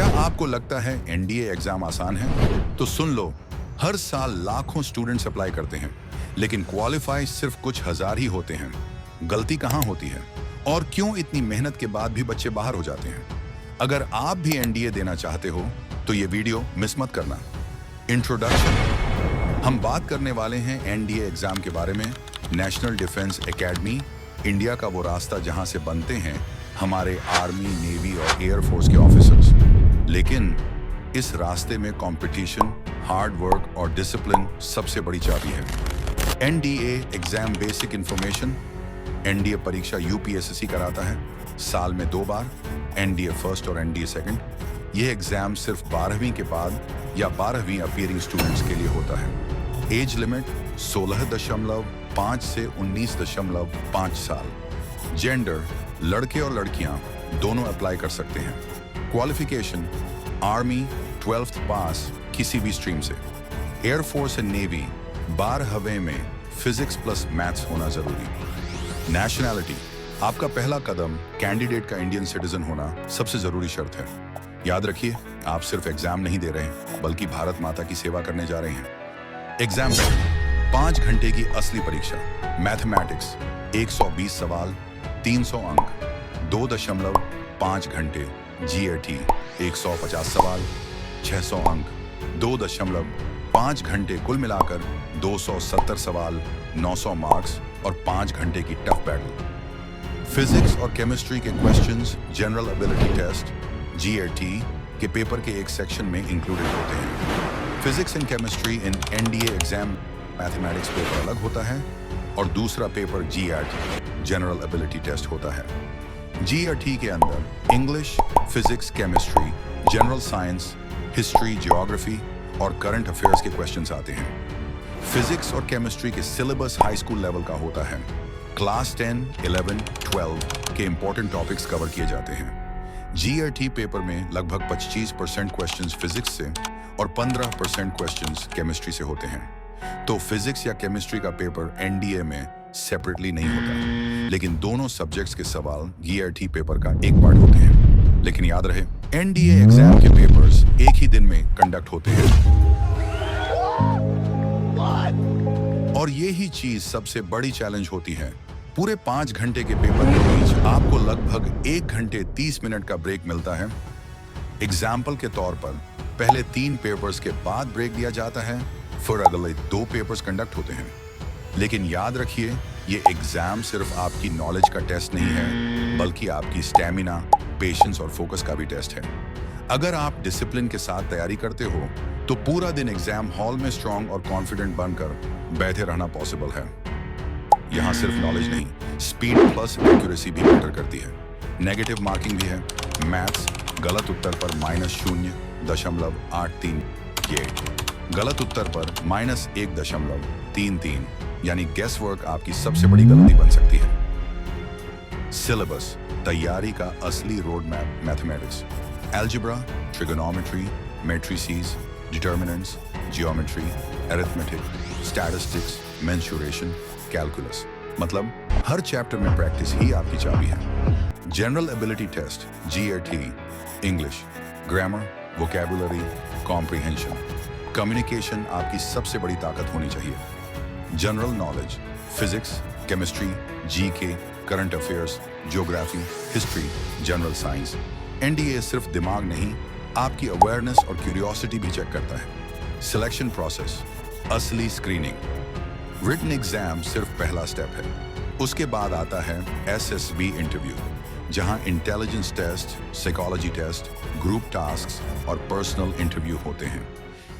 क्या आपको लगता है एनडीए एग्जाम आसान है? तो सुन लो, हर साल लाखों स्टूडेंट्स अप्लाई करते हैं, लेकिन क्वालिफाई सिर्फ कुछ हजार ही होते हैं। गलती कहाँ होती है और क्यों इतनी मेहनत के बाद भी बच्चे बाहर हो जाते हैं? अगर आप भी एनडीए देना चाहते हो तो ये वीडियो मिस मत करना। इंट्रोडक्शन। हम बात करने वाले हैं एनडीए एग्जाम के बारे में। नेशनल डिफेंस एकेडमी इंडिया का वो रास्ता जहां से बनते हैं हमारे आर्मी, नेवी और एयरफोर्स के ऑफिसर्स। लेकिन इस रास्ते में कंपटीशन, हार्ड वर्क और डिसिप्लिन सबसे बड़ी चाबी है। NDA exam basic information. NDA परीक्षा यूपीएससी कराता है साल में 2 बार, एनडीए फर्स्ट और एनडीए सेकंड। ये एग्जाम सिर्फ 12वीं के बाद या 12वीं अपीयरिंग स्टूडेंट्स के लिए होता है। एज लिमिट 16.5 से 19.5 साल। जेंडर, लड़के और लड़कियां दोनों अप्लाई कर सकते हैं। क्वालिफिकेशन, आर्मी 12th पास किसी भी स्ट्रीम से। एयरफोर्स एंड नेवी 12वीं में फिजिक्स प्लस मैथ्स होना जरूरी। नेशनैलिटी, आपका पहला कदम कैंडिडेट का इंडियन सिटीजन होना सबसे जरूरी शर्त है। याद रखिए, आप सिर्फ एग्जाम नहीं दे रहे हैं, बल्कि भारत माता की सेवा करने जा रहे हैं। एग्जाम्पल, 5 घंटे की असली परीक्षा। मैथमेटिक्स 120 सवाल, 300 अंक, 2.5 घंटे। जीएटी 150 सवाल, 600 अंक, 2.5 घंटे। कुल मिलाकर 270 सवाल, 900 मार्क्स और 5 घंटे की टफ बैटल। फिजिक्स और केमिस्ट्री के questions general ability test GAT के पेपर के एक सेक्शन में इंक्लूडेड होते हैं। Physics and chemistry in NDA exam mathematics paper अलग होता है और दूसरा paper GAT general ability test होता है। जीएटी के अंदर English, physics, chemistry, general science, history, geography और करंट अफेयर्स के क्वेश्चंस आते हैं। फिजिक्स और केमिस्ट्री के सिलेबस हाई स्कूल लेवल का होता है। क्लास 10, 11, 12 के इंपॉर्टेंट टॉपिक्स कवर किए जाते हैं। जीएटी पेपर में लगभग 25% क्वेश्चंस फिजिक्स से और 15% क्वेश्चंस केमिस्ट्री से होते हैं। तो फिजिक्स या केमिस्ट्री का पेपर एनडीए में सेपरेटली नहीं होता, लेकिन दोनों सब्जेक्ट्स के सवाल जीएटी पेपर का एक पार्ट होते हैं। लेकिन याद रहे, एनडीए एग्जाम के पेपर्स एक ही दिन में कंडक्ट होते हैं। और ये ही चीज सबसे बड़ी चैलेंज होती है। पूरे 5 घंटे के पेपर के बीच आपको लगभग 1 घंटे 30 मिनट का ब्रेक मिलता है। एग्जाम्पल के तौर पर पहले 3 पेपर्स के बाद ब्रेक दिया जाता है, फिर अगले 2 पेपर्स कंडक्ट होते हैं। लेकिन याद रखिए, ये एग्जाम सिर्फ आपकी नॉलेज का टेस्ट नहीं है, बल्कि आपकी स्टैमिना, पेशेंस और फोकस का भी टेस्ट है। अगर आप डिसिप्लिन के साथ तैयारी करते हो तो पूरा दिन एग्जाम हॉल में स्ट्रांग और कॉन्फिडेंट बनकर बैठे रहना पॉसिबल है। यहाँ सिर्फ नॉलेज नहीं, स्पीड प्लस एक्यूरेसी भी मैटर करती है। नेगेटिव मार्किंग भी है। मैथ्स, गलत उत्तर पर -0.83 गेट, गलत उत्तर पर -1.33, यानी गेस वर्क आपकी सबसे बड़ी गलती बन सकती है। सिलेबस, तैयारी का असली road map. Mathematics, algebra, trigonometry, matrices, determinants, geometry, arithmetic, statistics, mensuration, calculus. मतलब हर चैप्टर में प्रैक्टिस ही आपकी चाबी है। General ability test GAT, English, grammar, vocabulary, comprehension, communication आपकी सबसे बड़ी ताकत होनी चाहिए। General knowledge, physics, chemistry, GK, current affairs, geography, history, general science. NDA सिर्फ दिमाग नहीं, आपकी अवेयरनेस और क्यूरियोसिटी भी चेक करता है। सिलेक्शन प्रोसेस, असली स्क्रीनिंग। रिटन एग्जाम सिर्फ पहला स्टेप है। उसके बाद आता है एसएसबी इंटरव्यू, जहां intelligence test, psychology test, group tasks और पर्सनल इंटरव्यू होते हैं।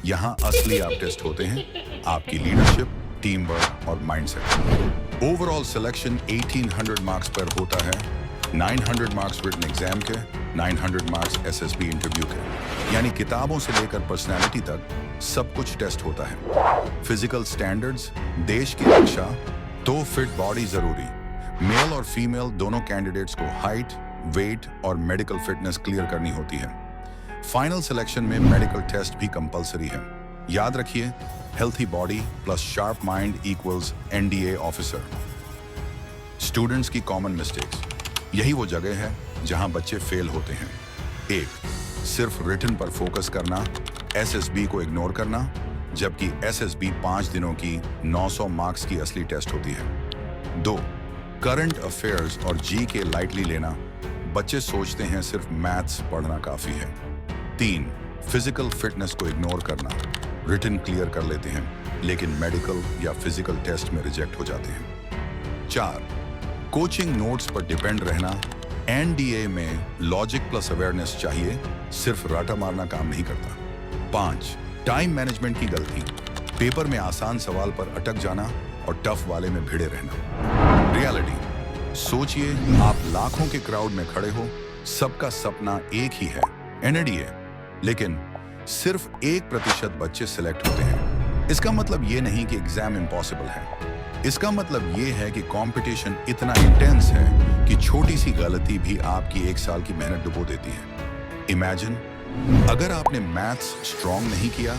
यहां असली आप टेस्ट होते हैं, आपकी लीडरशिप, टीम वर्क और माइंडसेट। ओवरऑल सिलेक्शन 1800 मार्क्स पर होता है। 900 मार्क्स रिटन एग्जाम के, 900 मार्क्स एसएसबी इंटरव्यू के। यानी किताबों से लेकर पर्सनैलिटी तक सब कुछ टेस्ट होता है। फिजिकल स्टैंडर्ड्स, देश की रक्षा, तो फिट बॉडी जरूरी। मेल और फीमेल दोनों कैंडिडेट्स को हाइट, वेट और मेडिकल फिटनेस क्लियर करनी होती है। फाइनल सिलेक्शन में मेडिकल टेस्ट भी कंपलसरी है। याद रखिए, healthy body plus sharp mind equals NDA officer. Students की कॉमन मिस्टेक्स, यही वो जगह है जहां बच्चे फेल होते हैं। 1. सिर्फ रिटन पर फोकस करना, एसएसबी को इग्नोर करना, जबकि एसएसबी 5 दिनों की 900 मार्क्स की असली टेस्ट होती है। 2. करंट अफेयर्स और जी के लाइटली लेना। बच्चे सोचते हैं सिर्फ मैथ्स पढ़ना काफी है। 3. फिजिकल फिटनेस को इग्नोर करना। रिटन क्लियर कर लेते हैं, लेकिन मेडिकल या फिजिकल टेस्ट में रिजेक्ट हो जाते हैं। 4. कोचिंग नोट्स पर डिपेंड रहना। एनडीए में लॉजिक प्लस अवेयरनेस चाहिए, सिर्फ राटा मारना काम नहीं करता। 5. टाइम मैनेजमेंट की गलती। पेपर में आसान सवाल पर अटक जाना और टफ वाले में भिड़े रहना। रियलिटी, सोचिए आप लाखों के क्राउड में खड़े हो, सबका सपना एक ही है, एनडीए, लेकिन सिर्फ 1% बच्चे सिलेक्ट होते हैं। इसका मतलब ये नहीं कि एग्जाम इम्पॉसिबल है, इसका मतलब ये है कि कंपटीशन इतना इंटेंस है कि छोटी सी गलती भी आपकी 1 साल की मेहनत डुबो देती है। इमेजिन अगर आपने मैथ्स स्ट्रॉन्ग नहीं किया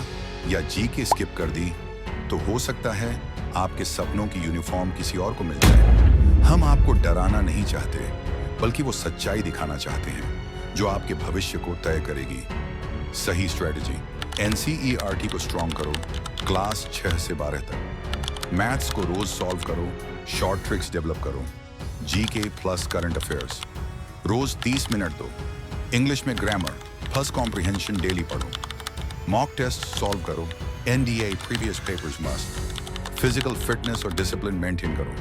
या जी के स्किप कर दी, तो हो सकता है आपके सपनों की यूनिफॉर्म किसी और को मिल जाए। हम आपको डराना नहीं चाहते, बल्कि वो सच्चाई दिखाना चाहते हैं जो आपके भविष्य को तय करेगी। सही स्ट्रेटजी, एनसीईआरटी को स्ट्रॉन्ग करो, क्लास 6 से 12 तक। मैथ्स को रोज सॉल्व करो, शॉर्ट ट्रिक्स डेवलप करो। जीके प्लस करंट अफेयर्स रोज 30 मिनट दो। इंग्लिश में ग्रामर प्लस कॉम्प्रिहेंशन डेली पढ़ो। मॉक टेस्ट सॉल्व करो। NDA previous papers must. Physical fitness और डिसिप्लिन मेंटेन करो।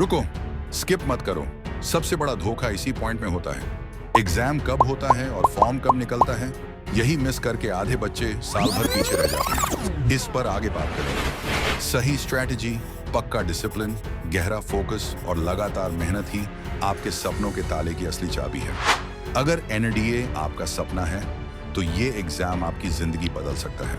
रुको, स्किप मत करो, सबसे बड़ा धोखा इसी पॉइंट में होता है। एग्जाम कब होता है और फॉर्म कब निकलता है, यही मिस करके आधे बच्चे साल भर पीछे रह जाते हैं। इस पर आगे बात करेंगे। सही स्ट्रैटेजी, पक्का डिसिप्लिन, गहरा फोकस और लगातार मेहनत ही आपके सपनों के ताले की असली चाबी है। अगर एनडीए आपका सपना है, तो ये एग्जाम आपकी जिंदगी बदल सकता है।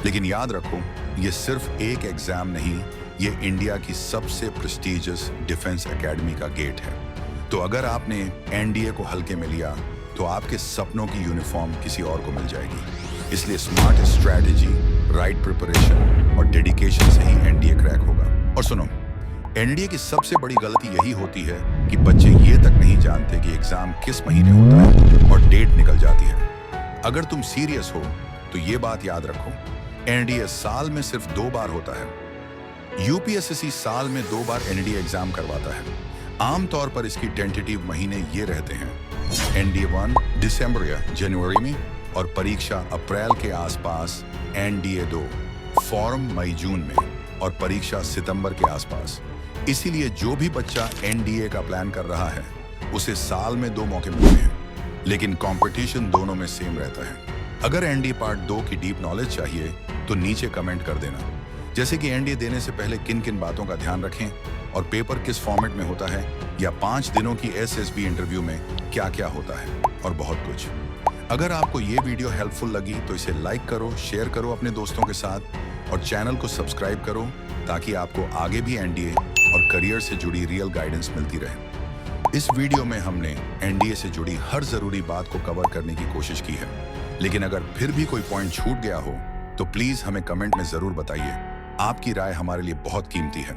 लेकिन याद रखो, ये सिर्फ एक एग्जाम नहीं, ये इंडिया की सबसे प्रेस्टीजियस डिफेंस एकेडमी का गेट है। तो अगर आपने एनडीए को हल्के में लिया, तो आपके सपनों की यूनिफॉर्म किसी और को मिल जाएगी। इसलिए स्मार्ट स्ट्रैटेजी, राइट प्रिपरेशन और डेडिकेशन से ही एनडीए क्रैक होगा। और सुनो, एनडीए की सबसे बड़ी गलती यही होती है कि बच्चे ये तक नहीं जानते कि एग्जाम किस महीने होता है और डेट निकल जाती है। अगर तुम सीरियस हो, तो ये बात याद रखो, एनडीए साल में सिर्फ 2 बार होता है। यूपीएससी साल में 2 बार एनडीए एग्जाम करवाता है। आमतौर पर इसकी टेंटेटिव महीने ये रहते हैं: एनडीए 1 दिसंबर या जनवरी में, और परीक्षा अप्रैल के आसपास। एनडीए 2 फॉर्म मई जून में, और परीक्षा सितंबर के आसपास। इसीलिए जो भी बच्चा एनडीए का प्लान कर रहा है, उसे साल में 2 मौके मिलते हैं, लेकिन कंपटीशन दोनों में सेम रहता है। अगर एनडीए पार्ट 2 की डीप नॉलेज चाहिए, तो नीचे कमेंट कर देना, जैसे कि एनडीए देने से पहले किन किन बातों का ध्यान रखें, और पेपर किस फॉर्मेट में होता है, या 5 दिनों की एसएसबी इंटरव्यू में क्या क्या होता है, और बहुत कुछ। अगर आपको ये वीडियो हेल्पफुल लगी, तो इसे लाइक करो, शेयर करो अपने दोस्तों के साथ, और चैनल को सब्सक्राइब करो, ताकि आपको आगे भी एनडीए और करियर से जुड़ी रियल गाइडेंस मिलती रहे। इस वीडियो में हमने एनडीए से जुड़ी हर जरूरी बात को कवर करने की कोशिश की है, लेकिन अगर फिर भी कोई पॉइंट छूट गया हो, तो प्लीज हमें कमेंट में जरूर बताइए। आपकी राय हमारे लिए बहुत कीमती है।